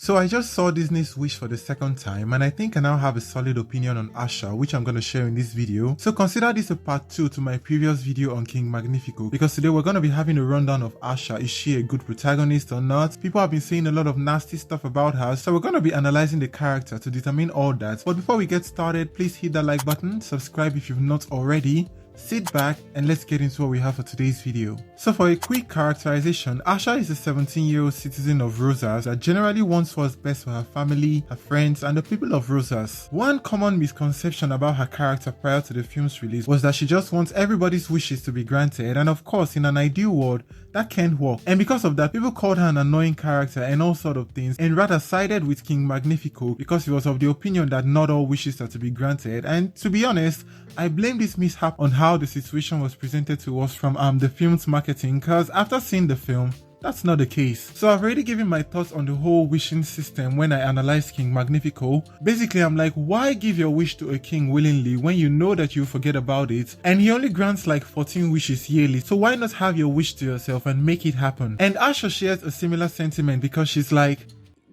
So I just saw Disney's Wish for the second time, and I think I now have a solid opinion on Asha, which I'm going to share in this video. So consider this a part 2 to my previous video on King Magnifico, because today we're going to be having a rundown of Asha. Is she a good protagonist or not? People have been saying a lot of nasty stuff about her, so we're going to be analyzing the character to determine all that. But before we get started, please hit that like button, subscribe if you've not already. Sit back and let's get into what we have for today's video. So for a quick characterization, Asha is a 17-year-old citizen of Rosas that generally wants what's best for her family, her friends, and the people of Rosas. One common misconception about her character prior to the film's release was that she just wants everybody's wishes to be granted, and of course in an ideal world that can't work. And because of that, people called her an annoying character and all sort of things, and rather sided with King Magnifico because he was of the opinion that not all wishes are to be granted. And to be honest, I blame this mishap on how the situation was presented to us from the film's marketing, because after seeing the film, that's not the case. So I've already given my thoughts on the whole wishing system when I analyzed King Magnifico. Basically, I'm like, why give your wish to a king willingly when you know that you'll forget about it? And he only grants like 14 wishes yearly, so why not have your wish to yourself and make it happen? And Asha shares a similar sentiment because she's like,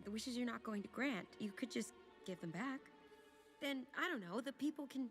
the wishes you're not going to grant, you could just give them back. Then, I don't know, the people can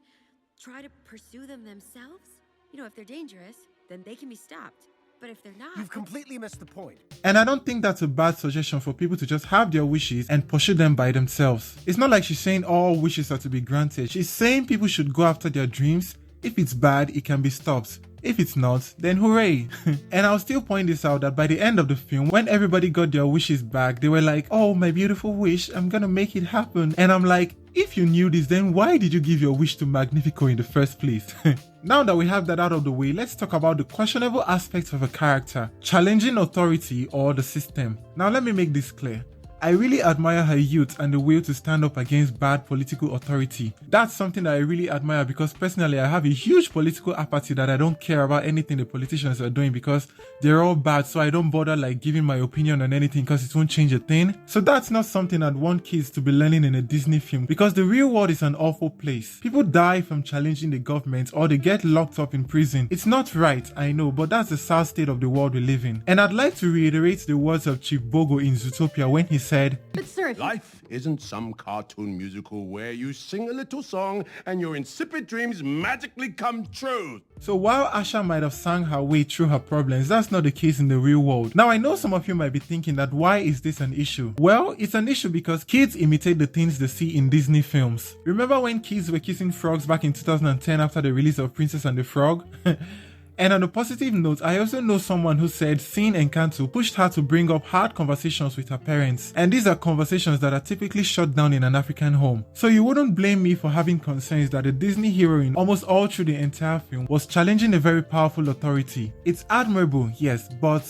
try to pursue them themselves. You know, if they're dangerous, then they can be stopped. But if they're not... You've completely missed the point. And I don't think that's a bad suggestion for people to just have their wishes and pursue them by themselves. It's not like she's saying all wishes are to be granted. She's saying people should go after their dreams. If it's bad, it can be stopped. If it's not, then hooray. And I'll still point this out that by the end of the film, when everybody got their wishes back, they were like, oh, my beautiful wish, I'm gonna make it happen. And I'm like, if you knew this, then why did you give your wish to Magnifico in the first place? Now that we have that out of the way, let's talk about the questionable aspects of a character, challenging authority or the system. Now let me make this clear. I really admire her youth and the will to stand up against bad political authority. That's something that I really admire because personally I have a huge political apathy that I don't care about anything the politicians are doing because they're all bad, so I don't bother like giving my opinion on anything because it won't change a thing. So that's not something I'd want kids to be learning in a Disney film because the real world is an awful place. People die from challenging the government or they get locked up in prison. It's not right, I know, but that's the sad state of the world we live in. And I'd like to reiterate the words of Chief Bogo in Zootopia when he said, but sir, life isn't some cartoon musical where you sing a little song and your insipid dreams magically come true. So while Asha might have sang her way through her problems, that's not the case in the real world. Now I know some of you might be thinking that why is this an issue? Well, it's an issue because kids imitate the things they see in Disney films. Remember when kids were kissing frogs back in 2010 after the release of Princess and the Frog? And on a positive note, I also know someone who said seeing Encanto pushed her to bring up hard conversations with her parents. And these are conversations that are typically shut down in an African home. So you wouldn't blame me for having concerns that the Disney heroine almost all through the entire film was challenging a very powerful authority. It's admirable, yes, but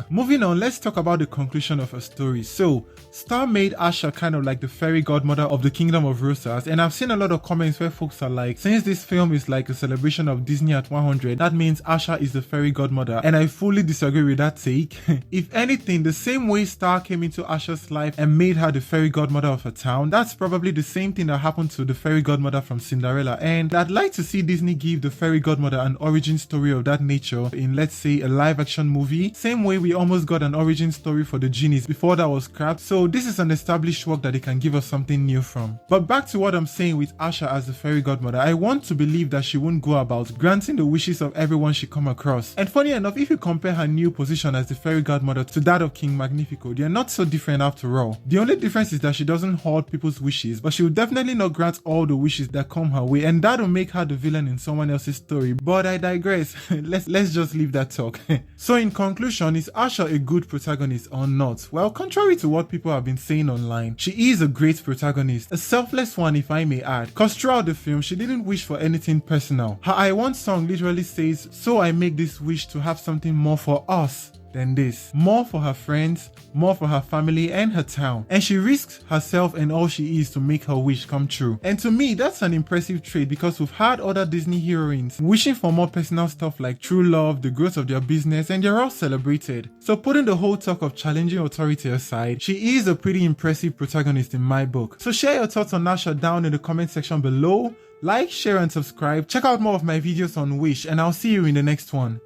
moving on, let's talk about the conclusion of her story. So, Star made Asha kind of like the fairy godmother of the Kingdom of Rosas, and I've seen a lot of comments where folks are like, since this film is like a celebration of Disney at 100, that means Asha is the fairy godmother, and I fully disagree with that take. If anything, the same way Star came into Asha's life and made her the fairy godmother of her town, that's probably the same thing that happened to the fairy godmother from Cinderella, and I'd like to see Disney give the fairy godmother an origin story of that nature in, let's say, a live action movie, same way we almost got an origin story for the genies before that was scrapped. So this is an established work that they can give us something new from. But back to what I'm saying with Asha as the fairy godmother, I want to believe that she won't go about granting the wishes of everyone she comes across. And funny enough, if you compare her new position as the fairy godmother to that of King Magnifico, they're not so different after all. The only difference is that she doesn't hoard people's wishes, but she will definitely not grant all the wishes that come her way, and that'll make her the villain in someone else's story. But I digress. let's just leave that talk. So in conclusion, is Asha a good protagonist or not? Well, contrary to what people have been saying online, she is a great protagonist, a selfless one if I may add, cause throughout the film she didn't wish for anything personal. Her I Want song literally says, so I make this wish to have something more for us than this, more for her friends, more for her family and her town, and she risks herself and all she is to make her wish come true. And to me, that's an impressive trait because we've had other Disney heroines wishing for more personal stuff like true love, the growth of their business, and they're all celebrated. So putting the whole talk of challenging authority aside, she is a pretty impressive protagonist in my book. So share your thoughts on Asha down in the comment section below. Like, share and subscribe. Check out more of my videos on Wish, and I'll see you in the next one.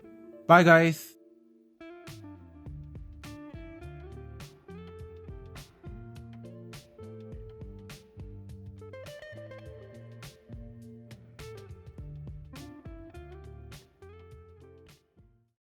Bye guys.